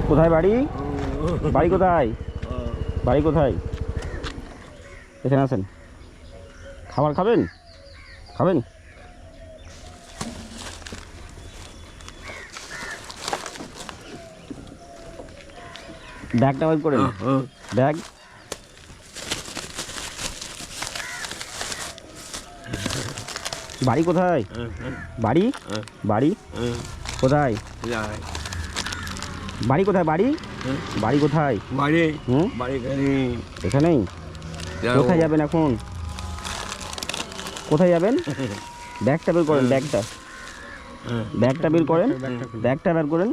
কোথায় বাড়ি? বাড়ি কোথায়? বাড়ি কোথায়? এখানে আসেন। খাবার খাবেন? খাবেন? ব্যাগটা বের করেন। ব্যাগ। বাড়ি কোথায়? বাড়ি? বাড়ি কোথায়? বাড়ি কোথায়? বাড়ি? বাড়ি কোথায়? বাড়ি হুম, বাড়ি এখানেই। কোথায় যাবেন এখন? কোথায় যাবেন? ব্যাগটা বের করেন। ব্যাগটা ব্যাগটা বের করেন। ব্যাগটা বের করেন।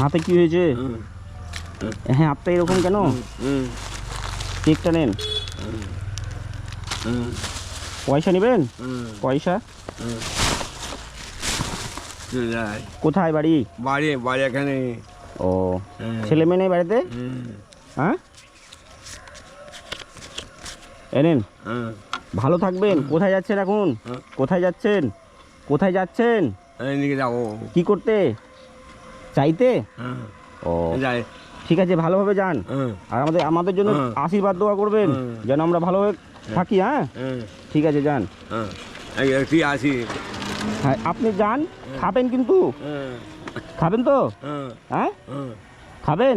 হাতে কি হয়েছে? হ্যাঁ, হাতটা এরকম কেন? চেকটা নেন। পয়সা নেবেন? পয়সা কোথায়? বাড়ি? বাড়ি বাড়ি এখানে। ও, ছেলে মেয়ে নেই বাড়িতে? হ্যাঁ, এনেন। ভালো থাকবেন। কোথায় যাচ্ছেন এখন? কোথায় যাচ্ছেন? কোথায় যাচ্ছেন? এদিকে যাবো। কি করতে? চাইতে? ও, যাই। ঠিক আছে, ভালোভাবে যান। আর আমাদের জন্য আশীর্বাদ দোয়া করবেন যেন আমরা ভালোভাবে থাকি। হ্যাঁ, ঠিক আছে, যান। ঠিক আছি। হ্যাঁ, আপনি যান। খাবেন কিন্তু? খাবেন তো? হ্যাঁ, খাবেন?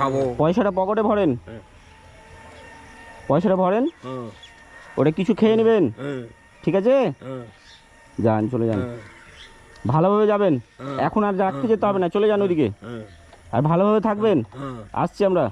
খাবো। পয়সাটা পকেটে ভরেন। পয়সাটা ভরেন। ওটা কিছু খেয়ে নেবেন। ঠিক আছে, যান, চলে যান। ভালোভাবে যাবেন। এখন আর রাখতে যেতে হবে না, চলে যান ওইদিকে। আর ভালোভাবে থাকবেন। আসছি আমরা।